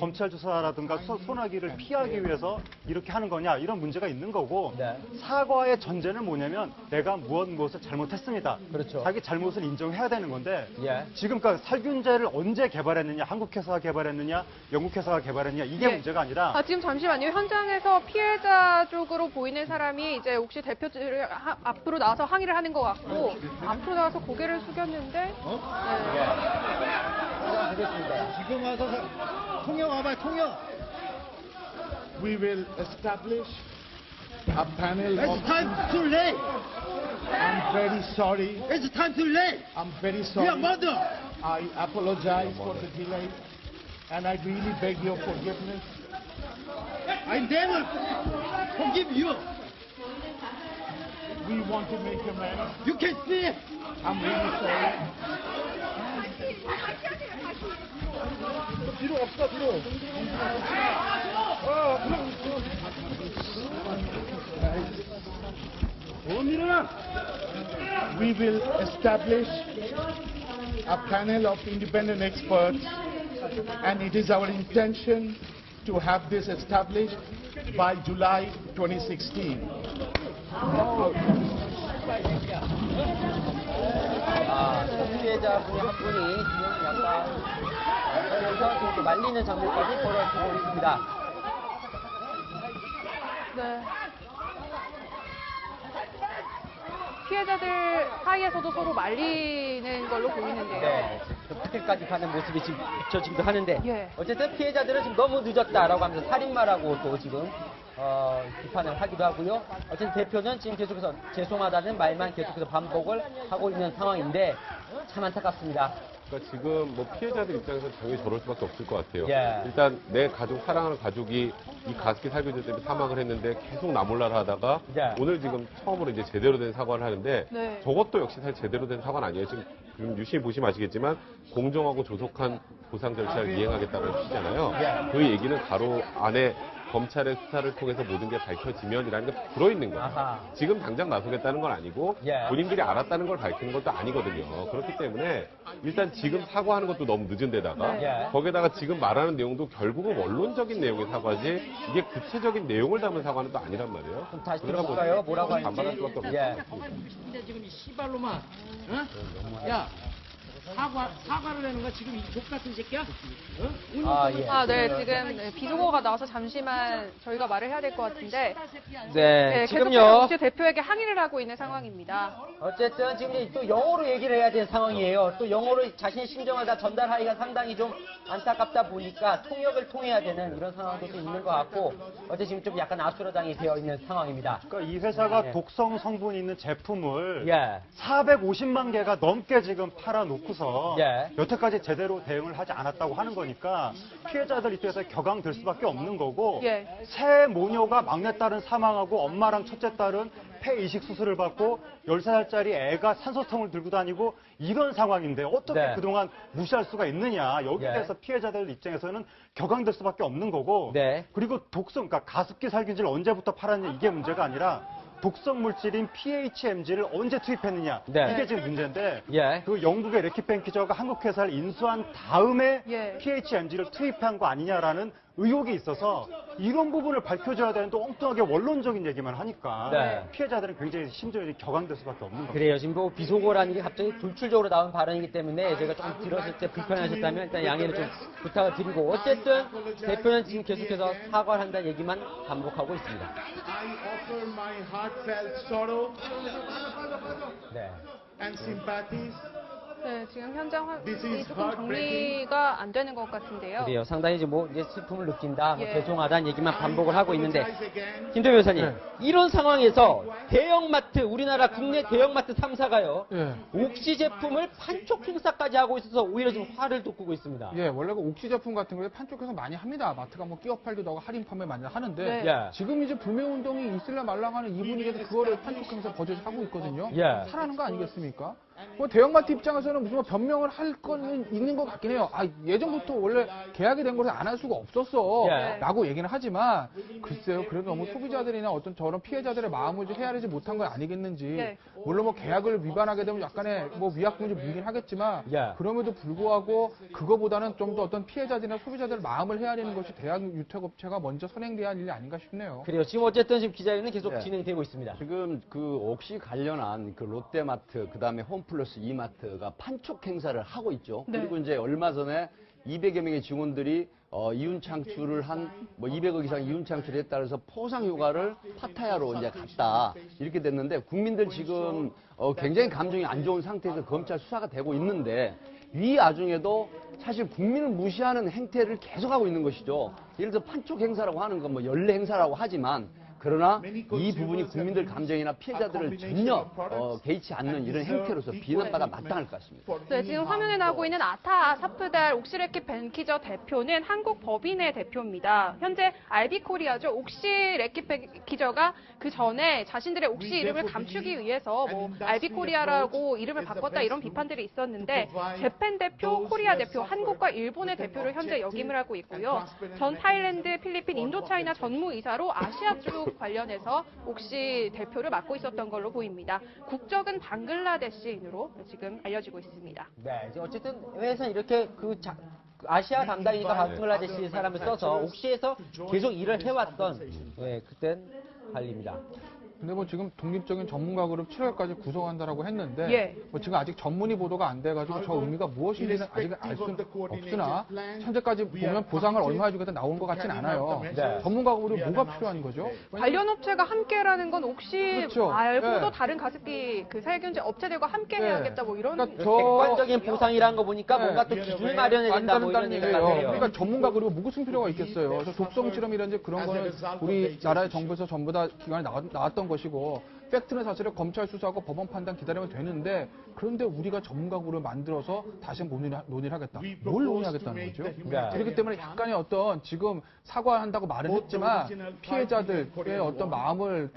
검찰 조사라든가 소나기를 피하기 위해서 이렇게 하는 거냐 이런 문제가 있는 거고 네. 사과의 전제는 뭐냐면 내가 무엇을 잘못했습니다. 그렇죠. 자기 잘못을 인정해야 되는 건데 예. 지금 그러니까 살균제를 언제 개발했느냐, 한국 회사가 개발했느냐, 영국 회사가 개발했느냐 이게 예. 문제가 아니라 지금 잠시만요. 현장에서 피해자 쪽으로 보이는 사람이 이제 혹시 대표들을 앞으로 나와서 항의를 하는 것 같고 앞으로 나와서 고개를 숙였는데 네. 보겠습니다. 지금 와서 통역 와봐, 통역. We will establish a panel It's of... time too late. I'm very sorry. It's time too late. I'm very We sorry. are mother. I apologize for the delay. And I really beg your forgiveness. I never forgive you. We want to make amends. You can see it. I'm really sorry. 뒤로 없어, 뒤로. We will establish a panel of independent experts, and it is our intention to have this established by July 2016. 피해자분의 한 분이 지금 약간 그래서 지금 또 말리는 장면까지 벌어지고 있습니다. 네. 피해자들 사이에서도 서로 말리는 걸로 보이는데요. 네, 호텔까지 가는 모습이 지금 비춰지기도 하는데 예. 어쨌든 피해자들은 지금 너무 늦었다라고 하면서 살인마라고 또 지금 비판을 하기도 하고요. 어쨌든 대표는 지금 계속해서 죄송하다는 말만 계속해서 반복을 하고 있는 상황인데 참 안타깝습니다. 그러니까 지금 뭐 피해자들 입장에서 당연히 저럴 수밖에 없을 것 같아요. 예. 일단 내 가족, 사랑하는 가족이 이 가습기 살균제 때문에 사망을 했는데 계속 나몰라라 하다가 예. 오늘 지금 처음으로 이제 제대로 된 사과를 하는데 네. 저것도 역시 사실 제대로 된 사과는 아니에요. 지금 유심히 보시면 아시겠지만 공정하고 조속한 보상 절차를 이행하겠다는 취지잖아요. 그 얘기는 바로 안에 검찰의 수사를 통해서 모든 게 밝혀지면이라는 게 들어있는 거예요. 아하. 지금 당장 나서겠다는 건 아니고 예. 본인들이 알았다는 걸 밝히는 것도 아니거든요. 그렇기 때문에 일단 지금 사과하는 것도 너무 늦은 데다가 네. 거기에다가 지금 말하는 내용도 결국은 원론적인 내용의 사과지 이게 구체적인 내용을 담은 사과는 또 아니란 말이에요. 좀 다시 그러다 들어볼까요? 보니 뭐라고 하는지. 반발할 수밖에 없어요. 예. 근데 지금 이 씨발로만, 어? 야, 사과를 내는 거야? 지금 이 족같은 새끼야? 어? 예. 네, 지금 비속어가 나와서 잠시만 저희가 말을 해야 될 것 같은데 네, 계속해서 지금요. 옥시 대표에게 항의를 하고 있는 상황입니다. 어쨌든 지금 또 영어로 얘기를 해야 되는 상황이에요. 또 영어로 자신의 심정을 다 전달하기가 상당히 좀 안타깝다 보니까 통역을 통해야 되는 이런 상황도 좀 있는 것 같고 어제 지금 좀 약간 아수라장이 되어 있는 상황입니다. 그러니까 이 회사가 예. 독성 성분이 있는 제품을 예. 450만 개가 넘게 지금 팔아놓고서 예. 여태까지 제대로 대응을 하지 않았다고 하는 거니까 피해자들 입장에서 격앙될 수밖에 없는 거고 예. 새 모녀가 막내딸은 사망하고 엄마랑 첫째 딸은 폐 이식 수술을 받고 13살짜리 애가 산소통을 들고 다니고 이런 상황인데 어떻게 네. 그동안 무시할 수가 있느냐. 여기에 예. 대해서 피해자들 입장에서는 격앙될 수밖에 없는 거고 네. 그리고 독성, 그러니까 가습기 살균제를 언제부터 팔았냐 이게 문제가 아니라 독성 물질인 PHMG를 언제 투입했느냐 네. 이게 지금 문제인데 예. 그 영국의 레키뱅키저가 한국 회사를 인수한 다음에 예. PHMG를 투입한 거 아니냐라는 의혹이 있어서 이런 부분을 밝혀줘야 되는데 엉뚱하게 원론적인 얘기만 하니까 네. 피해자들은 굉장히 심정이 격앙될 수밖에 없는 거죠. 그래요. 지금 뭐 비속어라는 게 갑자기 돌출적으로 나온 발언이기 때문에 제가 조금 들었을 때 불편하셨다면 일단 양해를 좀 부탁을 드리고 어쨌든 대표는 지금 계속해서 사과를 한다는 얘기만 반복하고 있습니다. I offer my heartfelt sorrow 네. and sympathies. 네, 지금 현장 This 화면이 is 조금 heartbreaking. 정리가 안 되는 것 같은데요. 그래요. 상당히 이제 뭐 이제 슬픔을 느낀다, 뭐 예. 죄송하다는 얘기만 반복을 하고 있는데 Apologize again. 김도현 변호사님 이런 상황에서 대형마트 우리나라 국내 대형마트 3사가요 옥시 제품을 판촉 행사까지 하고 있어서 오히려 지금 화를 돋구고 있습니다. 예, 원래 그 옥시 제품 같은 거에 판촉해서 많이 합니다. 마트가 뭐 끼어 팔기도 하고 할인 판매 많이 하는데 네. 예. 지금 이제 불매운동이 있을라 말랑하는 이 분위기에서 그거를 판촉 행사 버젓이 하고 있거든요. 예. 사라는 거 아니겠습니까? 뭐 대형마트 입장에서는 무슨 뭐 변명을 할 건 있는 것 같긴 해요. 아, 예전부터 원래 계약이 된 것을 안 할 수가 없었어. 예. 라고 얘기는 하지만, 글쎄요, 그래도 너무 소비자들이나 어떤 저런 피해자들의 마음을 좀 헤아리지 못한 건 아니겠는지. 네. 물론 뭐 계약을 위반하게 되면 약간의 뭐 위약금이 물긴 하겠지만, 예. 그럼에도 불구하고 그거보다는 좀 더 어떤 피해자들이나 소비자들 마음을 헤아리는 것이 대학 유통업체가 먼저 선행돼야 할 일이 아닌가 싶네요. 그래요. 지금 어쨌든 지금 기자회견은 계속 네. 진행되고 있습니다. 지금 그 옥시 관련한 그 롯데마트, 그 다음에 홈플러스 이마트가 판촉 행사를 하고 있죠. 네. 그리고 이제 얼마 전에 200여 명의 직원들이 이윤 창출을 한 뭐 200억 이상 이윤 창출을 했다 그래서 포상 휴가를 파타야로 이제 갔다 이렇게 됐는데 국민들 지금 굉장히 감정이 안 좋은 상태에서 검찰 수사가 되고 있는데 이 와중에도 사실 국민을 무시하는 행태를 계속하고 있는 것이죠. 예를 들어 판촉 행사라고 하는 건 뭐 연례 행사라고 하지만 그러나 이 부분이 국민들 감정이나 피해자들을 전혀 개의치 않는 이런 행태로서 비난받아 마땅할 것 같습니다. 네, 지금 화면에 나오고 있는 아타 사프달 옥시레키 벤키저 대표는 한국 법인의 대표입니다. 현재 알비코리아죠. 옥시레키 벤키저가 그 전에 자신들의 옥시 이름을 감추기 위해서 뭐 알비코리아라고 이름을 바꿨다 이런 비판들이 있었는데 재팬 대표, 코리아 대표, 한국과 일본의 대표를 현재 역임을 하고 있고요. 전 타일랜드, 필리핀, 인도차이나 전무이사로 아시아 쪽 관련해서 옥시 대표를 맡고 있었던 걸로 보입니다. 국적은 방글라데시인으로 지금 알려지고 있습니다. 네, 이제 어쨌든 회사는 이렇게 그 아시아 담당이니까 방글라데시 사람을 써서 옥시에서 계속 일을 해왔던 그땐 관리입니다. 근데 뭐 지금 독립적인 전문가 그룹 7월까지 구성한다라고 했는데 예. 뭐 지금 아직 전문의 보도가 안 돼가지고 저 의미가 무엇인지는 아직 알 수는 없으나 현재까지 보면 보상을 얼마 해주겠다 나온 것 같진 않아요. 네. 전문가 그룹이 뭐가 필요한 거죠? 관련 업체가 함께라는 건 혹시 그렇죠. 말고도 네. 다른 가습기 그 살균제 업체들과 함께 네. 해야겠다 뭐 이런 그러니까 객관적인 보상이라는 거 보니까 네. 뭔가 또 기준을 마련해야 된다 뭐 이런 얘기가 얘기예요. 같아요. 그러니까 전문가 그룹이 무슨 필요가 있겠어요. 그래서 독성 실험이라든지 그런 거는 우리나라의 정부에서 전부 다 기관에 나왔던 것이고 팩트는 사실은 검찰 수사하고 법원 판단 기다리면 되는데 그런데 우리가 전문가 그룹을 만들어서 다시 한번 논의를 하겠다. 뭘 논의하겠다는 거죠? 그렇기 때문에 약간의 어떤 지금 사과한다고 말은 했지만 피해자들의 어떤 마음을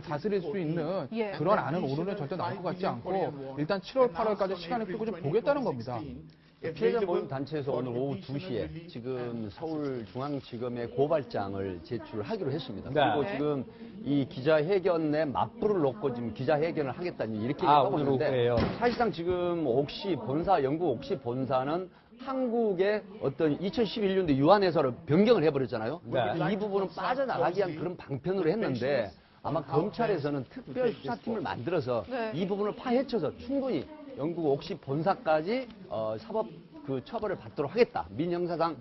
다스릴 수 있는 예. 그런 안은 오늘은 절대 나올 것 같지 않고 일단 7월, 8월까지 시간을 끌고 좀 보겠다는 겁니다. 피해자 모임 단체에서 오늘 오후 2시에 지금 서울중앙지검에 고발장을 제출하기로 했습니다. 그리고 네. 지금 이 기자회견에 맞불을 놓고 지금 기자회견을 하겠다니 이렇게 얘기하고 오늘 있는데 오후에요. 사실상 지금 옥시 본사, 영국 옥시 본사는 한국의 어떤 2011년도 유한해서를 변경을 해버렸잖아요. 네. 그래서 이 부분은 빠져나가기 위한 그런 방편으로 했는데 아마 검찰에서는 특별 수사팀을 만들어서 네. 이 부분을 파헤쳐서 충분히 영국 옥시 본사까지 사법 그 처벌을 받도록 하겠다. 민형사상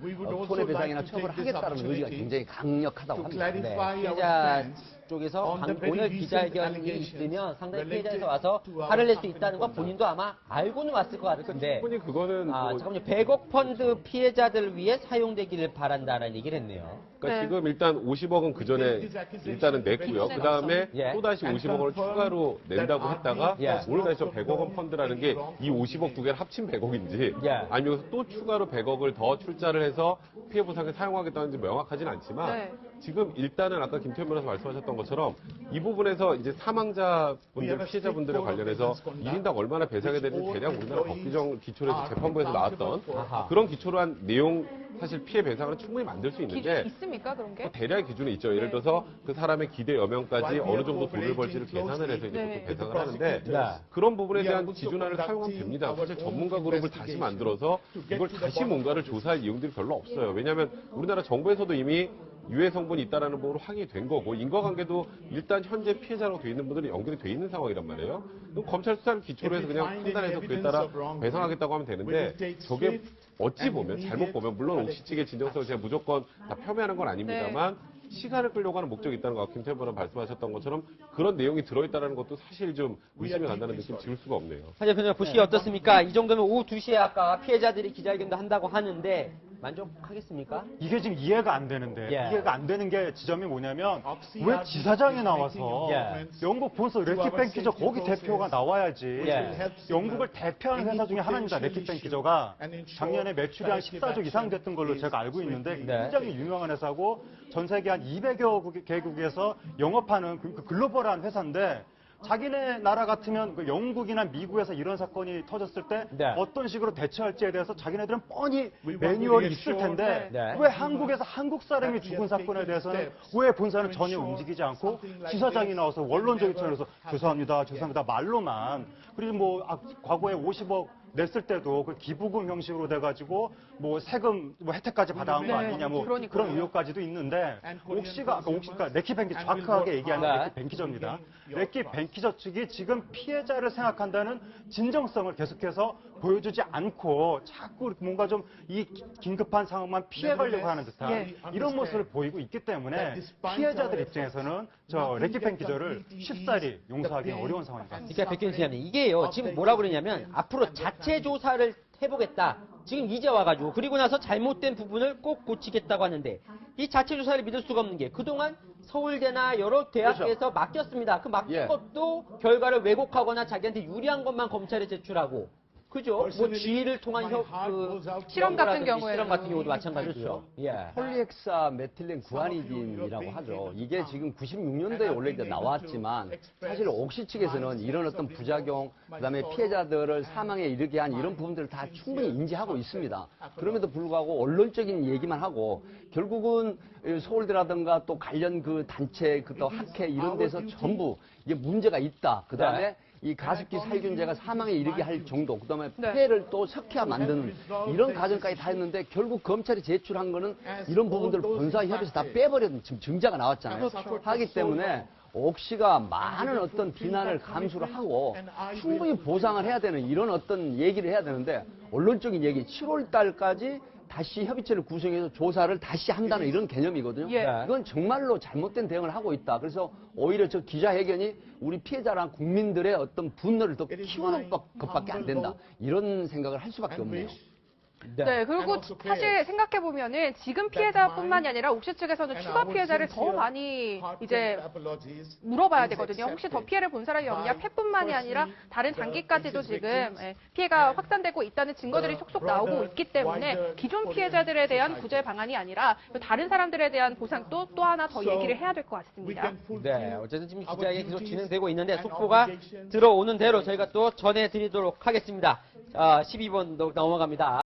손해배상이나 처벌을 하겠다는 의지가 굉장히 강력하다고 합니다. 네, 피해자 쪽에서 오늘 기자회견이 있으면 상당히 피해자에서 와서 화를 낼 수 있다는 건 본인도 아마 알고는 왔을 것 같은데 충분히 그거는 뭐 잠깐만요. 100억 펀드 피해자들을 위해 사용되기를 바란다는 얘기를 했네요. 그러니까 네. 지금 일단 50억은 그 전에 일단은 냈고요. 그 다음에 예. 또 다시 50억을 추가로 낸다고 했다가 예. 오늘 다시 저 100억 원 펀드라는 게 이 50억 두 개를 합친 100억인지 예. 아니면 여기서 또 추가로 100억을 더 출자를 해서 피해 보상에 사용하겠다는지 명확하진 않지만 네. 지금 일단은 아까 김태현 변호사 말씀하셨던 것처럼 이 부분에서 이제 사망자분들, 피해자분들에 관련해서 1인당 얼마나 배상이 되는지 대략 우리나라 법 규정 기초에서 재판부에서 나왔던 아하. 그런 기초로 한 내용 사실 피해 배상을 충분히 만들 수 기준이 있는데 있습니까 그런 게? 대략 기준이 있죠. 예를 들어서 그 사람의 기대 여명까지 어느 정도 돈을 벌지를 계산을 해서 이제 네. 보통 배상을 하는데 네. 그런 부분에 대한 기준안을 사용하면 됩니다. 사실 전문가 그룹을 다시 만들어서 이걸 다시 뭔가를 조사할 이유들이 별로 없어요. 왜냐하면 우리나라 정부에서도 이미 유해 성분이 있다라는 부분으로 확인이 된 거고 인과관계도 일단 현재 피해자라고 돼 있는 분들은 연결이 돼 있는 상황이란 말이에요. 그럼 검찰 수사를 기초로 해서 그냥 판단해서 그에 따라 배상하겠다고 하면 되는데 저게 어찌 보면 잘못 보면 물론 옥시 측의 진정성을 제가 무조건 다 폄훼하는 건 아닙니다만 시간을 끌려고 하는 목적이 있다는 거 김태현 변호사 말씀하셨던 것처럼 그런 내용이 들어있다는 것도 사실 좀 의심이 간다는 느낌 지울 수가 없네요. 하재 변호사 보시기에 어떻습니까? 이 정도면 오후 2시에 아까 피해자들이 기자회견도 한다고 하는데 만족하겠습니까? 이게 지금 이해가 안 되는데 예. 이해가 안 되는 게 지점이 뭐냐면 왜 지사장이 나와서 예. 영국 본사 레키뱅키저 거기 대표가 나와야지 예. 영국을 대표하는 회사 중에 하나입니다. 레키뱅키저가 작년에 매출이 한 14조 이상 됐던 걸로 제가 알고 있는데 네. 굉장히 유명한 회사고 전 세계 한 200여 개국에서 영업하는 그 글로벌한 회사인데 자기네 나라 같으면 그 영국이나 미국에서 이런 사건이 터졌을 때 네. 어떤 식으로 대처할지에 대해서 자기네들은 뻔히 매뉴얼이 있을 텐데 네. 왜 한국에서 한국 사람이 죽은 사건에 대해서는 왜 본사는 전혀 움직이지 않고 지사장이 나와서 원론적인 차원에서 죄송합니다 말로만 그리고 뭐 과거에 50억 냈을 때도 그 기부금 형식으로 돼가지고 뭐 세금 뭐 혜택까지 받아간 거 아니냐 뭐 그러니까요. 그런 의혹까지도 있는데 옥시가 레키 벤키 정확하게 얘기하는 네. 레키 벤키저입니다. 레키 벤키저 측이 지금 피해자를 생각한다는 진정성을 계속해서 보여주지 않고 자꾸 뭔가 좀 이 긴급한 상황만 피해가려고 하는 듯한 예. 이런 모습을 보이고 있기 때문에 피해자들 입장에서는 저 레키 벤키저를 쉽사리 용서하기 어려운 상황입니다. 그러니까 백균 기자님, 이게요, 지금 뭐라고 그러냐면, 앞으로 자체 조사를 해보겠다. 지금 이제 와가지고, 그리고 나서 잘못된 부분을 꼭 고치겠다고 하는데, 이 자체 조사를 믿을 수가 없는 게, 그동안 서울대나 여러 대학에서 맡겼습니다. 그 맡긴 예. 것도 결과를 왜곡하거나 자기한테 유리한 것만 검찰에 제출하고, 그죠? 뭐 지휘를 통한 실험 같은 경우에는. 실험 같은 경우도 마찬가지죠. 예. 폴리엑사 메틸렌 구아니딘이라고 하죠. 이게 지금 96년도에 원래 이제 나왔지만 사실 옥시 측에서는 이런 어떤 부작용, 그다음에 피해자들을 사망에 이르게 한 이런 부분들을 다 충분히 인지하고 있습니다. 그럼에도 불구하고 언론적인 얘기만 하고 결국은 서울대라든가 또 관련 그 단체, 또 학회 이런 데서 전부 이게 문제가 있다. 그다음에 이 가습기 살균제가 사망에 이르게 할 정도, 그다음에 네. 폐를 또 석회화 만드는 이런 과정까지 다 했는데 결국 검찰이 제출한 거는 이런 부분들을 본사협의에서 다 빼버렸는 지금 증자가 나왔잖아요. 하기 때문에 옥시가 많은 어떤 비난을 감수를 하고 충분히 보상을 해야 되는 이런 어떤 얘기를 해야 되는데 언론적인 얘기 7월 달까지 다시 협의체를 구성해서 조사를 다시 한다는 이런 개념이거든요. 예. 이건 정말로 잘못된 대응을 하고 있다. 그래서 오히려 저 기자회견이 우리 피해자랑 국민들의 어떤 분노를 더 키우는 것밖에 안 된다. 이런 생각을 할 수밖에 없네요. 네, 그리고 사실 생각해보면은 지금 피해자뿐만이 아니라 옥시 측에서는 추가 피해자를 더 많이 이제 물어봐야 되거든요. 혹시 더 피해를 본 사람이 없냐? 폐뿐만이 아니라 다른 장기까지도 지금 피해가 확산되고 있다는 증거들이 속속 나오고 있기 때문에 기존 피해자들에 대한 구제 방안이 아니라 다른 사람들에 대한 보상도 또 하나 더 얘기를 해야 될 것 같습니다. 네, 어쨌든 지금 기자회견이 계속 진행되고 있는데 속보가 들어오는 대로 저희가 또 전해드리도록 하겠습니다. 12번도 넘어갑니다.